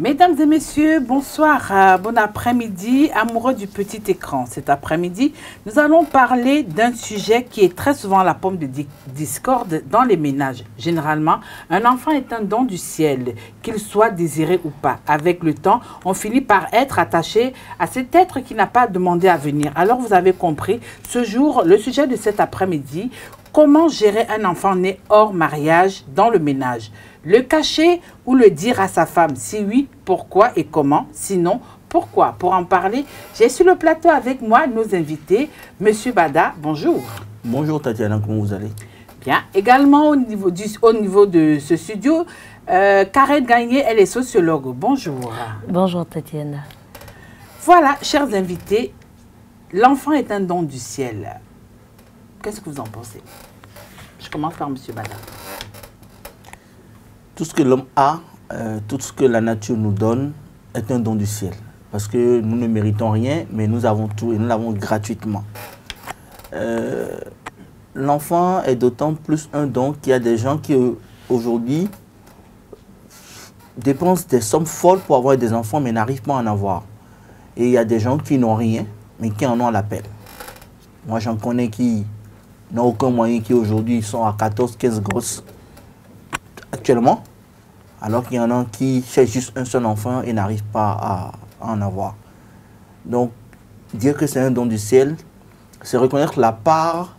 Mesdames et messieurs, bonsoir, bon après-midi, amoureux du petit écran. Cet après-midi, nous allons parler d'un sujet qui est très souvent la pomme de discorde dans les ménages. Généralement, un enfant est un don du ciel, qu'il soit désiré ou pas. Avec le temps, on finit par être attaché à cet être qui n'a pas demandé à venir. Alors vous avez compris, ce jour, le sujet de cet après-midi, comment gérer un enfant né hors mariage dans le ménage? Le cacher ou le dire à sa femme? Si oui, pourquoi et comment? Sinon, pourquoi? Pour en parler, j'ai sur le plateau avec moi nos invités. Monsieur Bada, bonjour. Bonjour Tatiana, comment vous allez? Bien. Également au niveau de ce studio, Karen Gagné, elle est sociologue. Bonjour. Bonjour Tatiana. Voilà, chers invités, l'enfant est un don du ciel. Qu'est-ce que vous en pensez? Je commence par Monsieur Bada. Tout ce que l'homme a, tout ce que la nature nous donne est un don du ciel. Parce que nous ne méritons rien, mais nous avons tout et nous l'avons gratuitement. L'enfant est d'autant plus un don qu'il y a des gens qui, aujourd'hui, dépensent des sommes folles pour avoir des enfants, mais n'arrivent pas à en avoir. Et il y a des gens qui n'ont rien, mais qui en ont à l'appel. Moi, j'en connais qui n'ont aucun moyen, qui aujourd'hui sont à 14, 15 grosses actuellement, alors qu'il y en a qui cherchent juste un seul enfant et n'arrivent pas à en avoir. Donc, dire que c'est un don du ciel, c'est reconnaître la part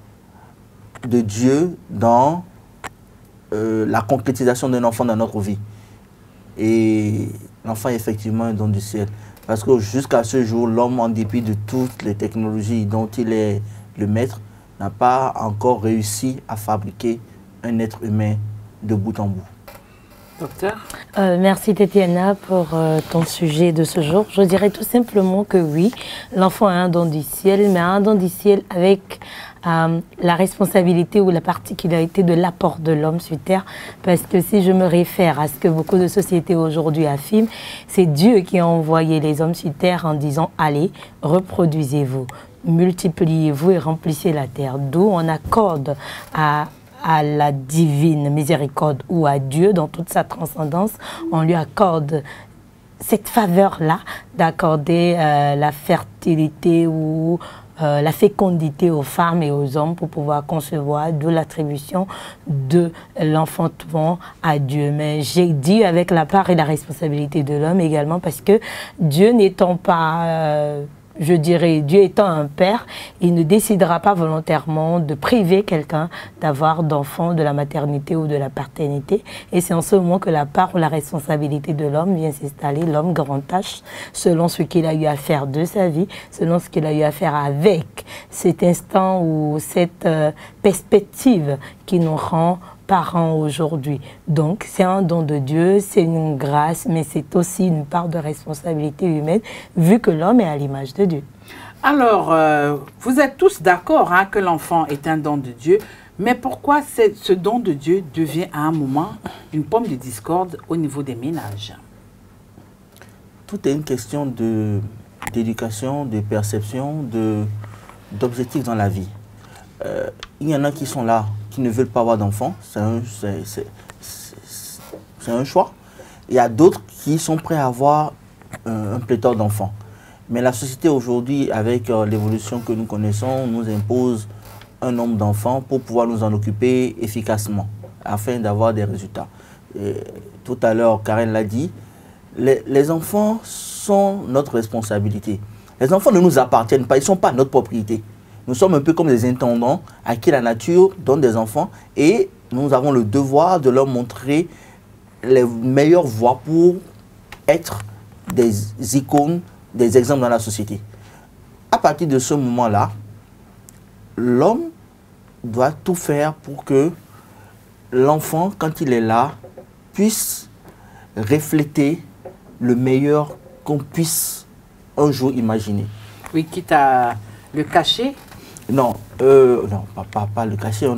de Dieu dans la concrétisation d'un enfant dans notre vie. Et l'enfant est effectivement un don du ciel. Parce que jusqu'à ce jour, l'homme, en dépit de toutes les technologies dont il est le maître, n'a pas encore réussi à fabriquer un être humain de bout en bout. Docteur? Merci Tatiana pour ton sujet de ce jour. Je dirais tout simplement que oui, l'enfant a un don du ciel, mais un don du ciel avec la responsabilité ou la particularité de l'apport de l'homme sur Terre. Parce que si je me réfère à ce que beaucoup de sociétés aujourd'hui affirment, c'est Dieu qui a envoyé les hommes sur Terre en disant « Allez, reproduisez-vous, multipliez-vous et remplissez la Terre ». D'où on accorde à la divine miséricorde ou à Dieu dans toute sa transcendance, on lui accorde cette faveur-là d'accorder la fertilité ou la fécondité aux femmes et aux hommes pour pouvoir concevoir, d'où l'attribution de l'enfantement à Dieu. Mais j'ai dit avec la part et la responsabilité de l'homme également parce que Dieu n'étant pas... je dirais, Dieu étant un père, il ne décidera pas volontairement de priver quelqu'un d'avoir d'enfants, de la maternité ou de la paternité. Et c'est en ce moment que la part ou la responsabilité de l'homme vient s'installer, l'homme grand H, selon ce qu'il a eu à faire de sa vie, selon ce qu'il a eu à faire avec cet instant ou cette perspective qui nous rend parents aujourd'hui. Donc, c'est un don de Dieu, c'est une grâce, mais c'est aussi une part de responsabilité humaine, vu que l'homme est à l'image de Dieu. Alors, vous êtes tous d'accord hein, que l'enfant est un don de Dieu, mais pourquoi ce don de Dieu devient à un moment une pomme de discorde au niveau des ménages? Tout est une question d'éducation, de perception, d'objectifs dans la vie. Il y en a qui sont là, qui ne veulent pas avoir d'enfants, c'est un choix. Il y a d'autres qui sont prêts à avoir un pléthore d'enfants. Mais la société aujourd'hui, avec l'évolution que nous connaissons, nous impose un nombre d'enfants pour pouvoir nous en occuper efficacement, afin d'avoir des résultats. Et tout à l'heure, Karen l'a dit, les enfants sont notre responsabilité. Les enfants ne nous appartiennent pas, ils ne sont pas notre propriété. Nous sommes un peu comme des intendants à qui la nature donne des enfants et nous avons le devoir de leur montrer les meilleures voies pour être des icônes, des exemples dans la société. À partir de ce moment-là, l'homme doit tout faire pour que l'enfant, quand il est là, puisse refléter le meilleur qu'on puisse un jour imaginer. Oui, quitte à le cacher. Non, non, pas le cacher, on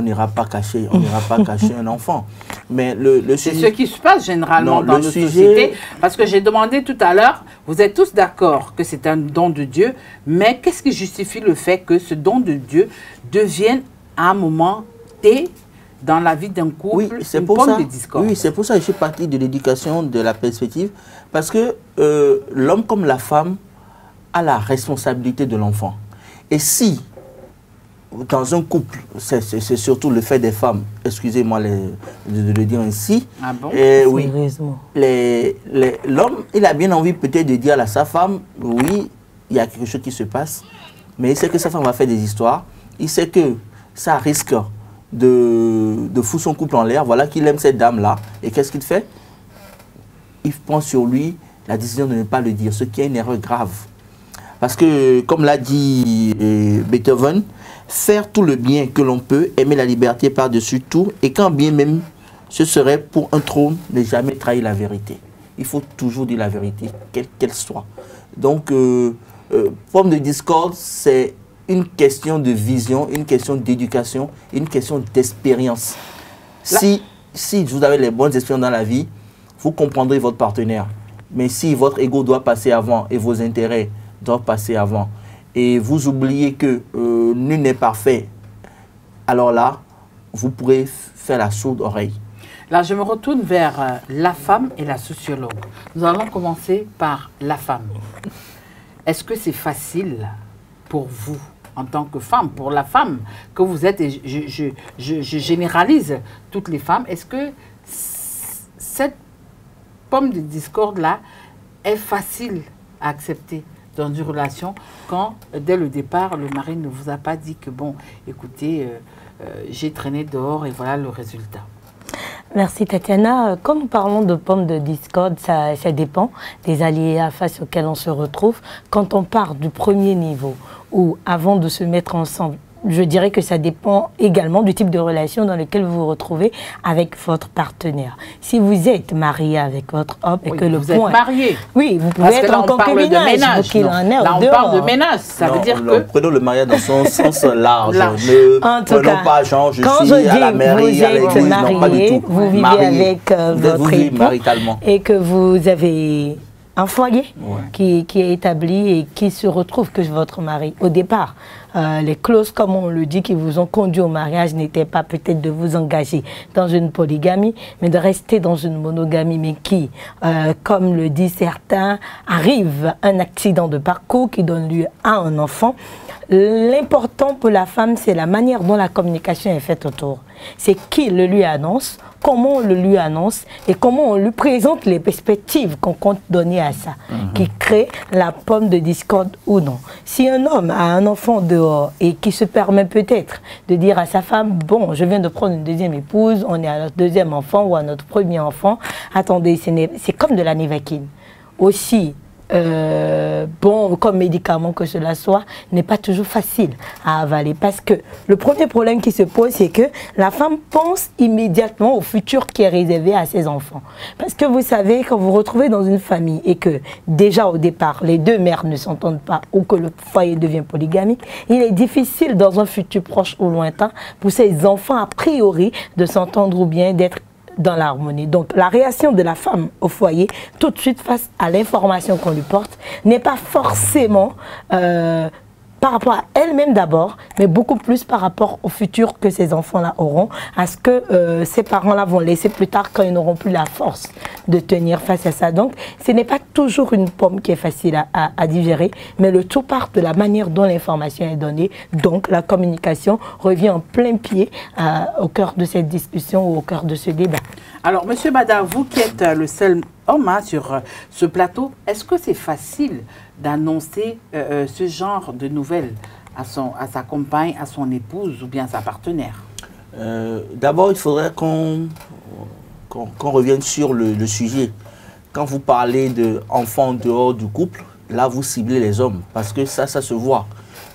n'ira pas cacher, un enfant. Mais c'est ce qui se passe généralement dans nos sociétés. Parce que j'ai demandé tout à l'heure, vous êtes tous d'accord que c'est un don de Dieu, mais qu'est-ce qui justifie le fait que ce don de Dieu devienne à un moment T dans la vie d'un couple, oui, c'est une pour pomme ça. de discorde. Oui, c'est pour ça que je suis parti de l'éducation, de la perspective, parce que l'homme comme la femme a la responsabilité de l'enfant. Et si, dans un couple, c'est surtout le fait des femmes, excusez-moi de le dire ainsi, Ah bon? oui, l'homme, il a bien envie peut-être de dire à sa femme, oui, il y a quelque chose qui se passe, mais il sait que sa femme va faire des histoires, il sait que ça risque de foutre son couple en l'air, voilà qu'il aime cette dame-là, et qu'est-ce qu'il fait? Il prend sur lui la décision de ne pas le dire, ce qui est une erreur grave. Parce que, comme l'a dit Beethoven, faire tout le bien que l'on peut, aimer la liberté par-dessus tout, et quand bien même ce serait pour un trône, ne jamais trahir la vérité. Il faut toujours dire la vérité, quelle qu'elle soit. Donc, pomme de discorde, c'est une question de vision, une question d'éducation, une question d'expérience. Si vous avez les bonnes expériences dans la vie, vous comprendrez votre partenaire. Mais si votre ego doit passer avant et vos intérêts doivent passer avant, et vous oubliez que nul n'est parfait, alors là, vous pourrez faire la sourde oreille. Là, je me retourne vers la femme et la sociologue. Nous allons commencer par la femme. Est-ce que c'est facile pour vous, en tant que femme, pour la femme que vous êtes, et je généralise toutes les femmes, est-ce que cette pomme de discorde-là est facile à accepter dans une relation quand, dès le départ, le mari ne vous a pas dit que, bon, écoutez, j'ai traîné dehors et voilà le résultat? Merci Tatiana. Quand nous parlons de pommes de discorde, ça dépend des aléas face auxquels on se retrouve. Quand on part du premier niveau, ou avant de se mettre ensemble, je dirais que ça dépend également du type de relation dans lequel vous vous retrouvez avec votre partenaire. Si vous êtes marié avec votre homme et que le point... Vous êtes marié. Oui, vous pouvez être en concubinage. Là, on parle de ménage. Ça veut dire que... Prenons le mariage dans son sens large. En tout cas, pas genre, je quand suis je dis à la mairie, vous êtes marié, vous vivez avec votre époux et que vous avez un foyer qui est établi et qui se retrouve que votre mari, au départ, les clauses, comme on le dit, qui vous ont conduit au mariage n'étaient pas peut-être de vous engager dans une polygamie, mais de rester dans une monogamie, mais qui, comme le disent certains, arrive un accident de parcours qui donne lieu à un enfant. L'important pour la femme, c'est la manière dont la communication est faite autour. C'est qui le lui annonce, comment on le lui annonce et comment on lui présente les perspectives qu'on compte donner à ça, qui crée la pomme de discorde ou non. Si un homme a un enfant dehors et qui se permet peut-être de dire à sa femme, bon, je viens de prendre une deuxième épouse, on est à notre deuxième enfant ou à notre premier enfant, attendez, c'est comme de la Nevaquine. Aussi, bon, comme médicament que cela soit, n'est pas toujours facile à avaler. Parce que le premier problème qui se pose, c'est que la femme pense immédiatement au futur qui est réservé à ses enfants. Parce que vous savez, quand vous vous retrouvez dans une famille et que déjà au départ, les deux mères ne s'entendent pas ou que le foyer devient polygamique, il est difficile dans un futur proche ou lointain pour ces enfants a priori de s'entendre ou bien d'être dans l'harmonie. Donc la réaction de la femme au foyer, tout de suite face à l'information qu'on lui porte, n'est pas forcément par rapport à elle-même d'abord, mais beaucoup plus par rapport au futur que ces enfants-là auront, à ce que ces parents-là vont laisser plus tard quand ils n'auront plus la force de tenir face à ça. Donc ce n'est pas toujours une pomme qui est facile à digérer, mais le tout part de la manière dont l'information est donnée. Donc la communication revient en plein pied au cœur de cette discussion ou au cœur de ce débat. Alors, Monsieur Bada, vous qui êtes le seul homme sur ce plateau, est-ce que c'est facile d'annoncer ce genre de nouvelles à sa compagne, à son épouse ou bien à sa partenaire? D'abord, il faudrait qu'on revienne sur le sujet. Quand vous parlez d'enfants en dehors du couple, là, vous ciblez les hommes parce que ça se voit.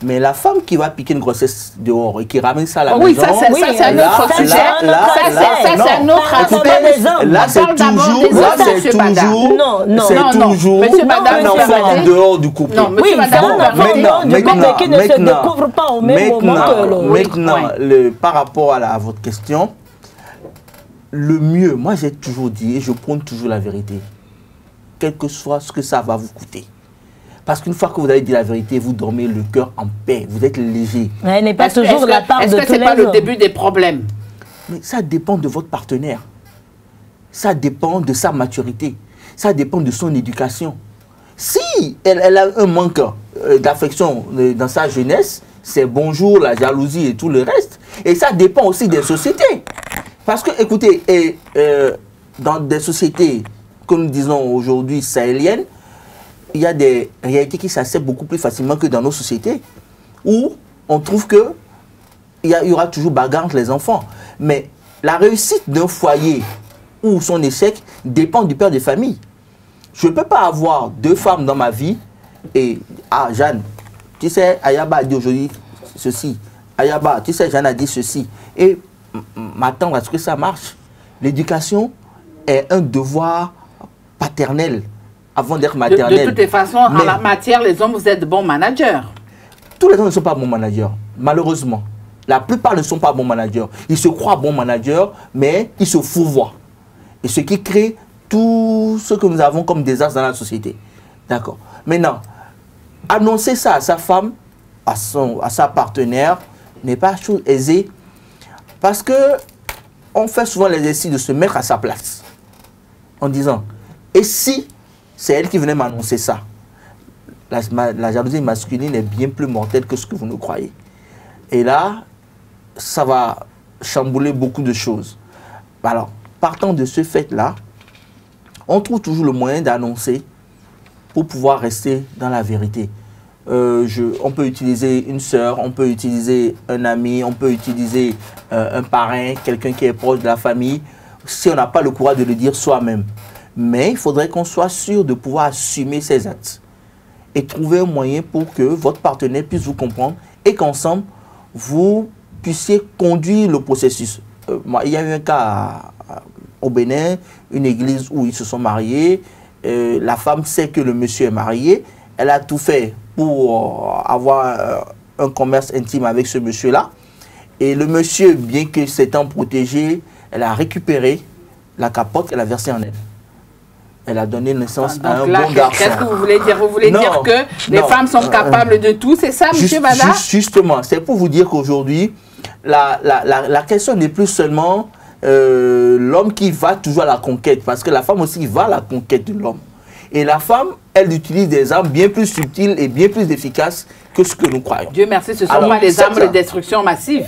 Mais la femme qui va piquer une grossesse dehors et qui ramène ça à la maison... Oui, ça c'est un autre sujet. Ça c'est un autre aspect. Là, c'est toujours un enfant en dehors du couple. Non, monsieur Madame, qui ne se découvre pas au même moment que l'autre. Maintenant, par rapport à votre question, le mieux, moi j'ai toujours dit, et je prône toujours la vérité, quel que soit ce que ça va vous coûter. Parce qu'une fois que vous avez dit la vérité, vous dormez le cœur en paix, vous êtes léger. Mais elle n'est pas toujours la part de tous les hommes. Est-ce que ce n'est pas le début des problèmes? Mais ça dépend de votre partenaire. Ça dépend de sa maturité. Ça dépend de son éducation. Si elle a un manque d'affection dans sa jeunesse, c'est bonjour, la jalousie et tout le reste. Et ça dépend aussi des sociétés. Parce que, écoutez, dans des sociétés que nous disons aujourd'hui sahéliennes, il y a des réalités qui s'acceptent beaucoup plus facilement que dans nos sociétés, où on trouve que il y aura toujours bagarre entre les enfants. Mais la réussite d'un foyer ou son échec dépend du père de famille. Je ne peux pas avoir 2 femmes dans ma vie et, ah, Jeanne, tu sais, Ayaba a dit aujourd'hui ceci. Ayaba, tu sais, Jeanne a dit ceci. Et m'attendre à ce que ça marche. L'éducation est un devoir paternel avant d'être maternel. De toutes les façons, en la matière, les hommes, vous êtes de bons managers. Tous les hommes ne sont pas bons managers, malheureusement. La plupart ne sont pas bons managers. Ils se croient bons managers, mais ils se fourvoient. Et ce qui crée tout ce que nous avons comme désastre dans la société. D'accord. Maintenant, annoncer ça à sa femme, à sa partenaire, n'est pas chose aisée. Parce que on fait souvent l'exercice de se mettre à sa place. En disant, et si c'est elle qui venait m'annoncer ça? La jalousie masculine est bien plus mortelle que ce que vous ne croyez. Et là, ça va chambouler beaucoup de choses. Alors, partant de ce fait-là, on trouve toujours le moyen d'annoncer pour pouvoir rester dans la vérité. On peut utiliser une sœur, on peut utiliser un ami, on peut utiliser un parrain, quelqu'un qui est proche de la famille, si on n'a pas le courage de le dire soi-même. Mais il faudrait qu'on soit sûr de pouvoir assumer ses actes et trouver un moyen pour que votre partenaire puisse vous comprendre et qu'ensemble, vous puissiez conduire le processus. Il y a eu un cas au Bénin, une église où ils se sont mariés. La femme sait que le monsieur est marié. Elle a tout fait pour avoir un commerce intime avec ce monsieur-là. Et le monsieur, bien que s'étant protégé, elle a récupéré la capote qu'elle a versée en elle. Elle a donné naissance à un bon garçon. Qu'est-ce que vous voulez dire? Vous voulez dire que les femmes sont capables de tout? C'est ça, monsieur Bada? Justement, c'est pour vous dire qu'aujourd'hui, la question n'est plus seulement l'homme qui va toujours à la conquête, parce que la femme aussi va à la conquête de l'homme. Et la femme, elle utilise des armes bien plus subtiles et bien plus efficaces que ce que nous croyons. Dieu merci, ce ne sont pas des armes de destruction massive.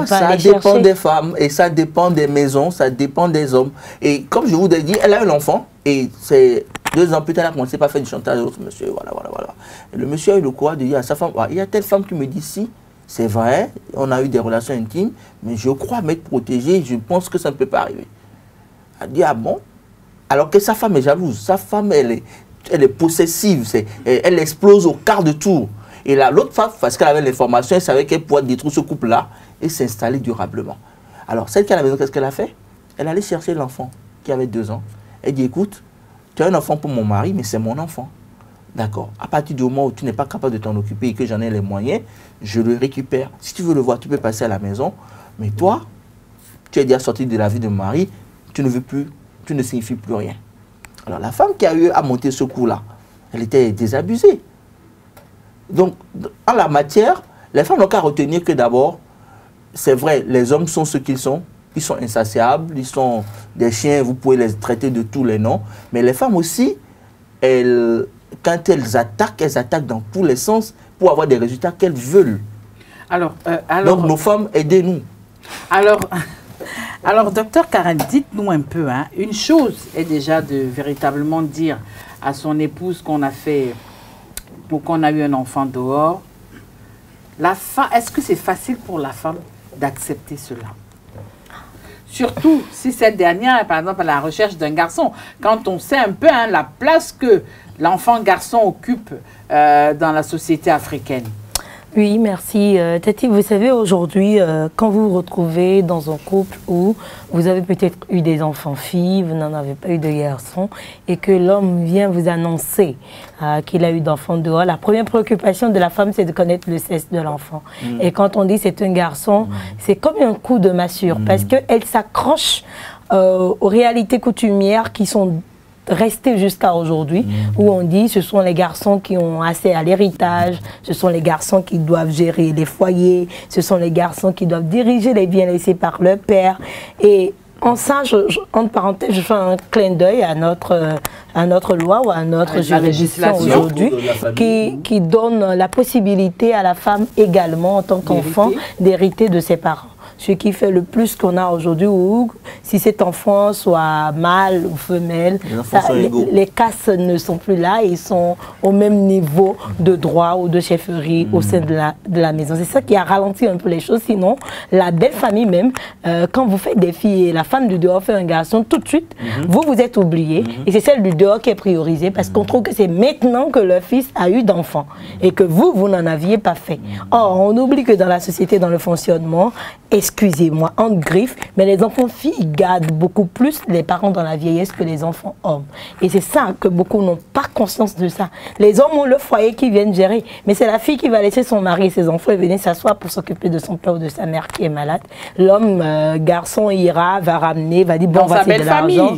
Ça dépend des femmes et ça dépend des maisons, ça dépend des hommes. Et comme je vous ai dit, elle a un enfant et c'est 2 ans plus tard, elle a commencé par faire du chantage à l'autre monsieur. Voilà. Et le monsieur a eu le courage de dire à sa femme, il y a telle femme qui me dit si, c'est vrai, on a eu des relations intimes, mais je crois m'être protégée, je pense que ça ne peut pas arriver. Elle dit, ah bon? Alors que sa femme est jalouse, sa femme, elle est possessive, elle explose au quart de tour. Et l'autre femme, parce qu'elle avait l'information, elle savait qu'elle pourrait détruire ce couple-là et s'installer durablement. Alors, celle qui est à la maison, qu'est-ce qu'elle a fait? Elle allait chercher l'enfant qui avait 2 ans. Elle dit, écoute, tu as un enfant pour mon mari, mais c'est mon enfant. D'accord. À partir du moment où tu n'es pas capable de t'en occuper et que j'en ai les moyens, je le récupère. Si tu veux le voir, tu peux passer à la maison. Mais toi, tu es déjà sorti de la vie de mon mari, tu ne veux plus, tu ne signifies plus rien. Alors, la femme qui a eu à monter ce coup-là, elle était désabusée. Donc, en la matière, les femmes n'ont qu'à retenir que d'abord, c'est vrai, les hommes sont ce qu'ils sont insatiables, ils sont des chiens, vous pouvez les traiter de tous les noms, mais les femmes aussi, quand elles attaquent dans tous les sens pour avoir des résultats qu'elles veulent. Donc, nos femmes, aidez-nous. Alors, docteur Karen, dites-nous un peu, hein, une chose est déjà de véritablement dire à son épouse qu'on a fait ou qu'on a eu un enfant dehors. Est-ce que c'est facile pour la femme d'accepter cela? Surtout si cette dernière est par exemple à la recherche d'un garçon. Quand on sait un peu la place que l'enfant garçon occupe dans la société africaine. Oui, merci. Tati, vous savez, aujourd'hui, quand vous vous retrouvez dans un couple où vous avez peut-être eu des enfants-filles, vous n'en avez pas eu de garçons, et que l'homme vient vous annoncer qu'il a eu d'enfants dehors, la première préoccupation de la femme, c'est de connaître le sexe de l'enfant. Et quand on dit c'est un garçon, c'est comme un coup de massure, parce qu'elle s'accroche aux réalités coutumières qui sont resté jusqu'à aujourd'hui, où on dit ce sont les garçons qui ont accès à l'héritage, ce sont les garçons qui doivent gérer les foyers, ce sont les garçons qui doivent diriger les biens laissés par leur père. Et en ça, entre parenthèses, je fais un clin d'œil à notre loi ou à notre juridiction aujourd'hui qui donne la possibilité à la femme également, en tant qu'enfant, d'hériter de ses parents. Ce qui fait le plus qu'on a aujourd'hui, ou si cet enfant soit mâle ou femelle, les castes ne sont plus là, ils sont au même niveau de droit ou de chefferie au sein de la maison. C'est ça qui a ralenti un peu les choses. Sinon, la belle famille même, quand vous faites des filles et la femme du dehors fait un garçon, tout de suite, vous êtes oublié. Et c'est celle du dehors qui est priorisée parce qu'on trouve que c'est maintenant que leur fils a eu d'enfants et que vous n'en aviez pas fait. Or, on oublie que dans la société, dans le fonctionnement, excusez-moi, en griffe, mais les enfants filles gardent beaucoup plus les parents dans la vieillesse que les enfants hommes. Et c'est ça que beaucoup n'ont pas conscience de ça. Les hommes ont le foyer qu'ils viennent gérer, mais c'est la fille qui va laisser son mari et ses enfants et venir s'asseoir pour s'occuper de son père ou de sa mère qui est malade. L'homme, garçon, ira, va ramener, va dire bon, voici de l'argent.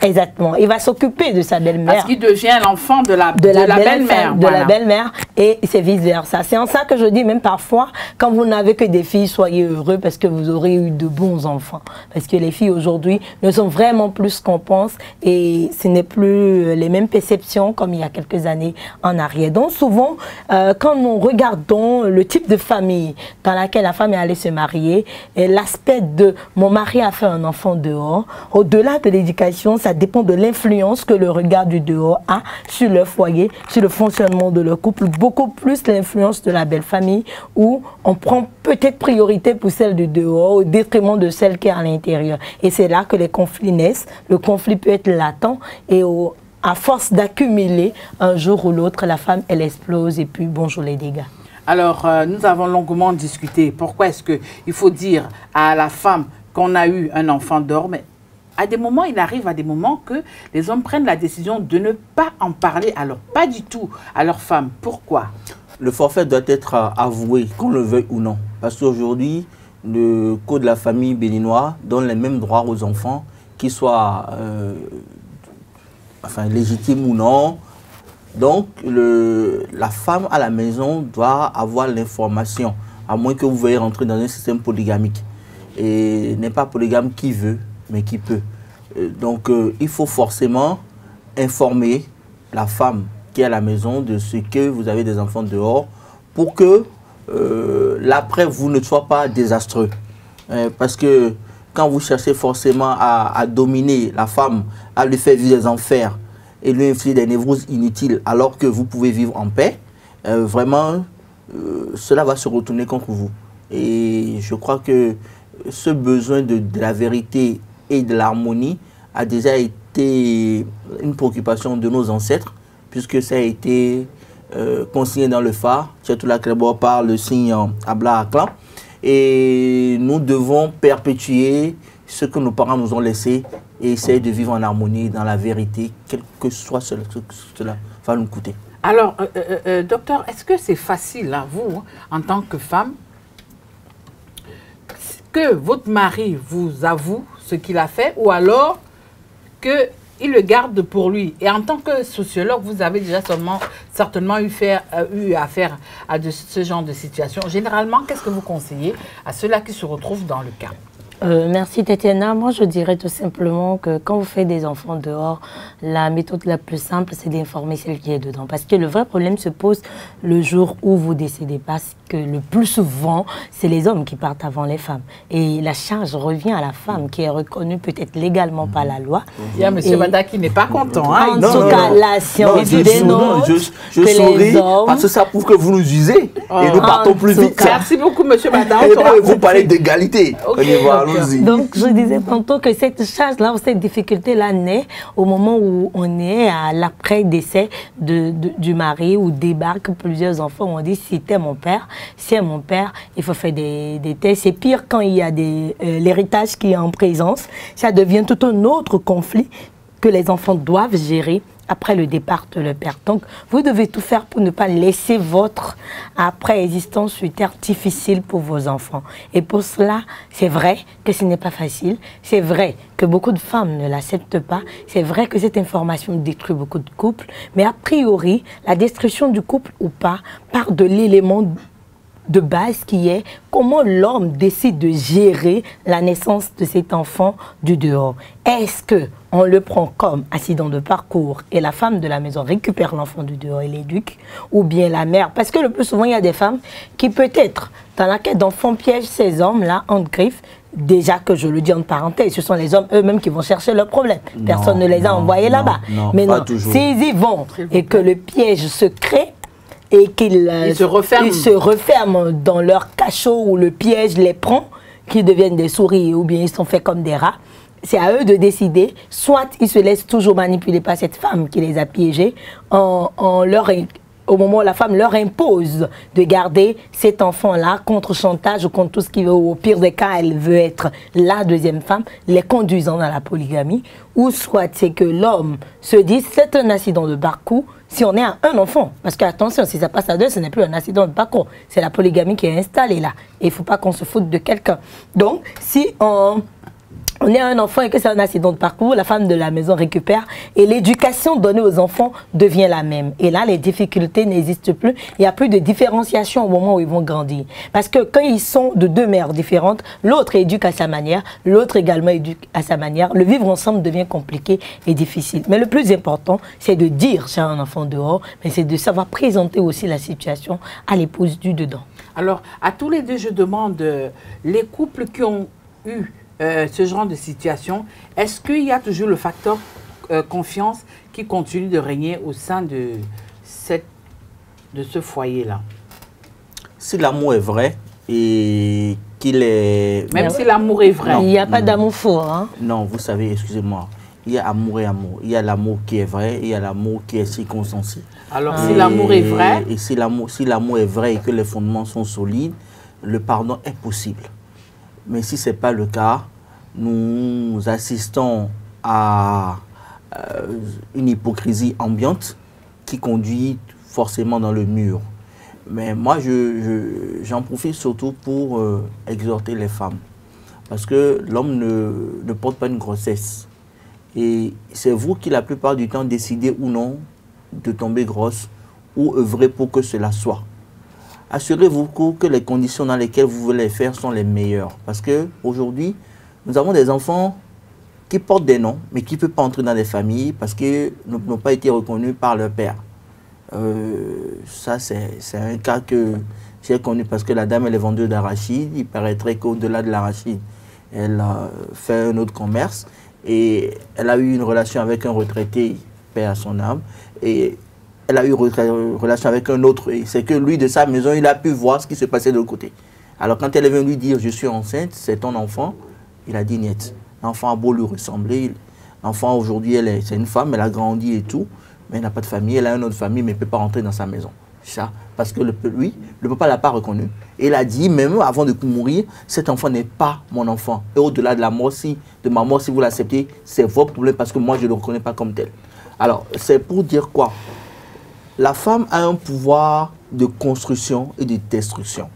Exactement. Il va s'occuper de sa belle-mère. Parce qu'il devient l'enfant de la belle-mère. De la belle-mère et c'est vice-versa. C'est en ça que je dis même parfois, quand vous n'avez que des filles, soyez heureux parce que vous aurez eu de bons enfants. Parce que les filles aujourd'hui ne sont vraiment plus ce qu'on pense et ce n'est plus les mêmes perceptions comme il y a quelques années en arrière. Donc souvent, quand nous regardons le type de famille dans laquelle la femme est allée se marier, l'aspect de mon mari a fait un enfant dehors, au-delà de l'éducation, ça dépend de l'influence que le regard du dehors a sur leur foyer, sur le fonctionnement de leur couple, beaucoup plus l'influence de la belle famille où on prend peut-être priorité pour celle du dehors au détriment de celle qui est à l'intérieur. Et c'est là que les conflits naissent. Le conflit peut être latent et à force d'accumuler, un jour ou l'autre, la femme, elle explose et puis bonjour les dégâts. Alors, nous avons longuement discuté. Pourquoi est-ce qu'il faut dire à la femme qu'on a eu un enfant dehors, mais à des moments, il arrive à des moments que les hommes prennent la décision de ne pas en parler, alors pas du tout à leur femme. Pourquoi? Le forfait doit être avoué, qu'on le veuille ou non. Parce qu'aujourd'hui, le code de la famille béninois donne les mêmes droits aux enfants, qu'ils soient légitimes ou non. Donc, la femme à la maison doit avoir l'information, à moins que vous veuillez rentrer dans un système polygamique. Et n'est pas polygame qui veut, mais qui peut. Donc, il faut forcément informer la femme qui est à la maison de ce que vous avez des enfants dehors pour que l'après vous ne soit pas désastreux. Parce que quand vous cherchez forcément à dominer la femme, à lui faire vivre des enfers et lui infliger des névroses inutiles alors que vous pouvez vivre en paix, vraiment, cela va se retourner contre vous. Et je crois que ce besoin de la vérité et de l'harmonie a déjà été une préoccupation de nos ancêtres, puisque ça a été consigné dans le phare, Tchétoula Klebor par le signe Abla Aklan. Et nous devons perpétuer ce que nos parents nous ont laissé et essayer de vivre en harmonie, dans la vérité, quel que soit ce que cela va nous coûter. Alors, docteur, est-ce que c'est facile à vous, en tant que femme, que votre mari vous avoue ce qu'il a fait ou alors qu'il le garde pour lui? Et en tant que sociologue, vous avez déjà certainement eu affaire à ce genre de situation. Généralement, qu'est-ce que vous conseillez à ceux-là qui se retrouvent dans le cas? Merci Tatiana. Moi, je dirais tout simplement que quand vous faites des enfants dehors, la méthode la plus simple, c'est d'informer celle qui est dedans. Parce que le vrai problème se pose le jour où vous décédez. Parce que le plus souvent, c'est les hommes qui partent avant les femmes. Et la charge revient à la femme qui est reconnue peut-être légalement par la loi. Il y a M. Bada qui n'est pas content. Hein? En tout cas, la science dénonce je souris parce que ça prouve que vous nous usez et nous partons plus vite. Merci beaucoup, M. Bada. Vous parlez d'égalité. Donc, je disais tantôt que cette charge-là, cette difficulté-là naît au moment où on est à l'après-décès du mari, où débarquent plusieurs enfants. On dit, si t'es mon père, si est mon père, il faut faire des tests. C'est pire quand il y a l'héritage qui est en présence. Ça devient tout un autre conflit que les enfants doivent gérer après le départ de leur père. Donc, vous devez tout faire pour ne pas laisser votre après-existence sur terre difficile pour vos enfants. Et pour cela, c'est vrai que ce n'est pas facile. C'est vrai que beaucoup de femmes ne l'acceptent pas. C'est vrai que cette information détruit beaucoup de couples. Mais a priori, la destruction du couple ou pas part de l'élément de base qui est comment l'homme décide de gérer la naissance de cet enfant du dehors. Est-ce qu'on le prend comme accident de parcours et la femme de la maison récupère l'enfant du dehors et l'éduque, ou bien la mère? Parce que le plus souvent, il y a des femmes qui peut-être, dans la quête d'enfants, piègent ces hommes-là en griffe. Déjà que je le dis en parenthèse, ce sont les hommes eux-mêmes qui vont chercher leurs problèmes. Personne ne les a envoyés là-bas. Mais non, s'ils y vont et que le piège se crée, et qu'ils se referment dans leur cachot où le piège les prend, qu'ils deviennent des souris ou bien ils sont faits comme des rats. C'est à eux de décider, soit ils se laissent toujours manipuler par cette femme qui les a piégés, au moment où la femme leur impose de garder cet enfant-là contre chantage ou contre tout ce qui veut, ou au pire des cas, elle veut être la deuxième femme, les conduisant dans la polygamie, ou soit c'est que l'homme se dit c'est un accident de parcours si on est à un enfant. Parce que attention, si ça passe à deux, ce n'est plus un accident de parcours, c'est la polygamie qui est installée là. Et il ne faut pas qu'on se foute de quelqu'un. Donc, si on est un enfant et que c'est un accident de parcours, la femme de la maison récupère et l'éducation donnée aux enfants devient la même. Et là, les difficultés n'existent plus. Il n'y a plus de différenciation au moment où ils vont grandir. Parce que quand ils sont de deux mères différentes, l'autre éduque à sa manière, l'autre également éduque à sa manière. Le vivre ensemble devient compliqué et difficile. Mais le plus important, c'est de dire j'ai un enfant dehors, mais c'est de savoir présenter aussi la situation à l'épouse du dedans. Alors, à tous les deux, je demande, les couples qui ont eu ce genre de situation, est-ce qu'il y a toujours le facteur confiance qui continue de régner au sein de ce foyer-là? Si l'amour est vrai et qu'il est... Même si l'amour est vrai. Il n'y a pas d'amour faux. Hein? Non, vous savez, excusez-moi, il y a amour et amour. Il y a l'amour qui est vrai et il y a l'amour qui est circonstancié. Alors, si l'amour est vrai... Et si l'amour est vrai et que les fondements sont solides, le pardon est possible. Mais si ce n'est pas le cas, nous assistons à une hypocrisie ambiante qui conduit forcément dans le mur. Mais moi, j'en profite surtout pour exhorter les femmes. Parce que l'homme ne porte pas une grossesse. Et c'est vous qui, la plupart du temps, décidez ou non de tomber grosse ou œuvrer pour que cela soit. Assurez-vous que les conditions dans lesquelles vous voulez faire sont les meilleures. Parce qu'aujourd'hui, nous avons des enfants qui portent des noms, mais qui ne peuvent pas entrer dans des familles parce qu'ils n'ont pas été reconnus par leur père. Ça, c'est un cas que j'ai connu parce que la dame, elle est vendeuse d'arachide. Il paraîtrait qu'au-delà de l'arachide, elle a fait un autre commerce. Et elle a eu une relation avec un retraité, paix à son âme. Et elle a eu une relation avec un autre. Et c'est que lui, de sa maison, il a pu voir ce qui se passait de l'autre côté. Alors quand elle est venue lui dire, je suis enceinte, c'est ton enfant, il a dit niet. L'enfant a beau lui ressembler. L'enfant, aujourd'hui, c'est une femme, elle a grandi et tout. Mais elle n'a pas de famille, elle a une autre famille, mais elle ne peut pas rentrer dans sa maison. Ça, parce que lui, le papa ne l'a pas reconnu. Et il a dit, même avant de mourir, cet enfant n'est pas mon enfant. Et au-delà de la mort, de ma mort, si vous l'acceptez, c'est votre problème parce que moi, je ne le reconnais pas comme tel. Alors, c'est pour dire quoi? La femme a un pouvoir de construction et de destruction.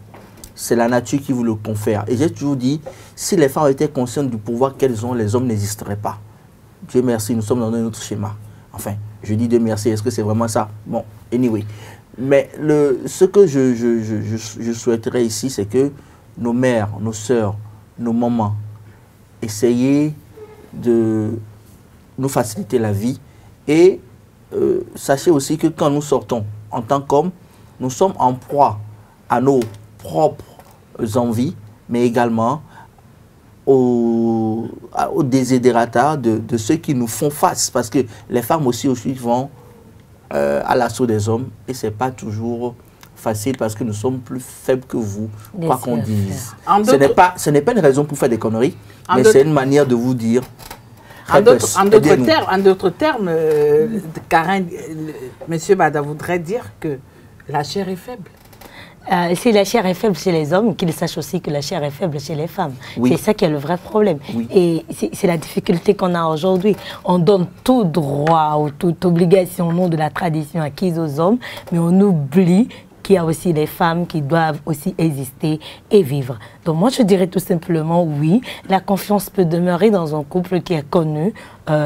C'est la nature qui vous le confère. Et j'ai toujours dit, si les femmes étaient conscientes du pouvoir qu'elles ont, les hommes n'existeraient pas. Dieu merci, nous sommes dans un autre schéma. Enfin, je dis Dieu merci, est-ce que c'est vraiment ça? Bon, anyway. Mais ce que je souhaiterais ici, c'est que nos mères, nos sœurs, nos mamans, essayez de nous faciliter la vie. Et sachez aussi que quand nous sortons en tant qu'hommes, nous sommes en proie à nos propres envies, mais également aux désidérata de ceux qui nous font face. Parce que les femmes aussi vont à l'assaut des hommes et ce n'est pas toujours facile parce que nous sommes plus faibles que vous, quoi qu'on dise. Ce n'est pas une raison pour faire des conneries, mais c'est une manière de vous dire. En d'autres termes, Karen, M. Bada voudrait dire que la chair est faible. si la chair est faible chez les hommes, qu'ils sachent aussi que la chair est faible chez les femmes. Oui. C'est ça qui est le vrai problème. Oui. Et c'est la difficulté qu'on a aujourd'hui. On donne tout droit ou toute obligation au nom de la tradition acquise aux hommes, mais on oublie qu'il y a aussi les femmes qui doivent aussi exister et vivre. Donc moi, je dirais tout simplement oui, la confiance peut demeurer dans un couple qui est connu.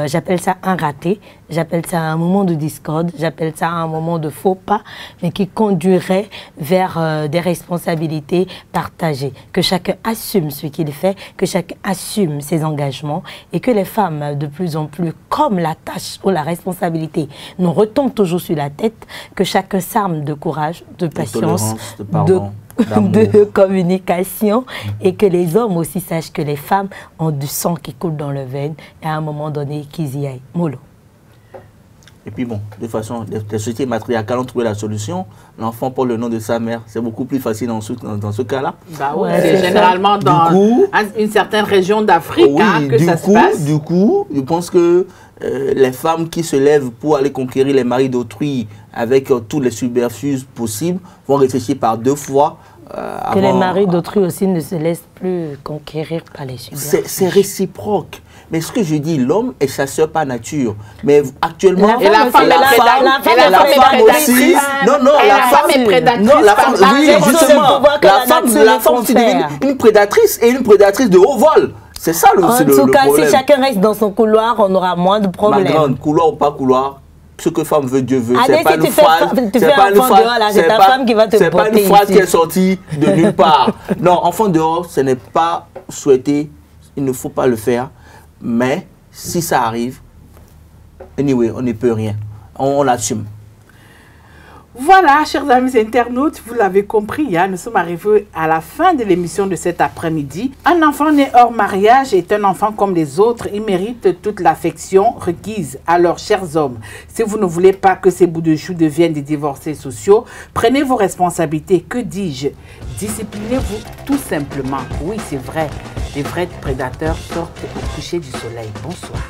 J'appelle ça un raté, j'appelle ça un moment de discorde, j'appelle ça un moment de faux pas, mais qui conduirait vers des responsabilités partagées. Que chacun assume ce qu'il fait, que chacun assume ses engagements et que les femmes, de plus en plus, comme la tâche ou la responsabilité nous retombe toujours sur la tête, que chacun s'arme de courage, de patience, de pardon, de communication et que les hommes aussi sachent que les femmes ont du sang qui coule dans le veine et à un moment donné qu'ils y aillent. Molo. Et puis bon, de toute façon, les sociétés matriarcales ont trouvé la solution. L'enfant porte le nom de sa mère. C'est beaucoup plus facile dans ce cas-là. Bah ouais, c'est généralement dans une certaine région d'Afrique que ça se passe. Du coup, je pense que les femmes qui se lèvent pour aller conquérir les maris d'autrui avec tous les subterfuges possibles vont réfléchir par 2 fois. Que les maris d'autrui aussi ne se laissent plus conquérir par les subterfuges. C'est réciproque. Mais ce que je dis, l'homme est chasseur par nature. Mais actuellement, la femme est prédatrice. Non, la femme est prédatrice. Non, la femme, oui, justement. La femme, c'est une prédatrice et une prédatrice de haut vol. C'est ça le problème. En tout cas, si chacun reste dans son couloir, on aura moins de problèmes. Ma grande, couloir ou pas couloir, ce que femme veut, Dieu veut. C'est pas une phrase. C'est ta femme qui va te porter. C'est pas une phrase qui est sortie de nulle part. Non, enfant dehors, ce n'est pas souhaité. Il ne faut pas le faire. Mais si ça arrive, anyway, on n'y peut rien. On l'assume. Voilà, chers amis internautes, vous l'avez compris, nous sommes arrivés à la fin de l'émission de cet après-midi. Un enfant né hors mariage est un enfant comme les autres. Il mérite toute l'affection requise. Alors, chers hommes, si vous ne voulez pas que ces bouts de chou deviennent des divorcés sociaux, prenez vos responsabilités. Que dis-je? Disciplinez-vous tout simplement. Oui, c'est vrai. Les vrais prédateurs sortent au coucher du soleil. Bonsoir.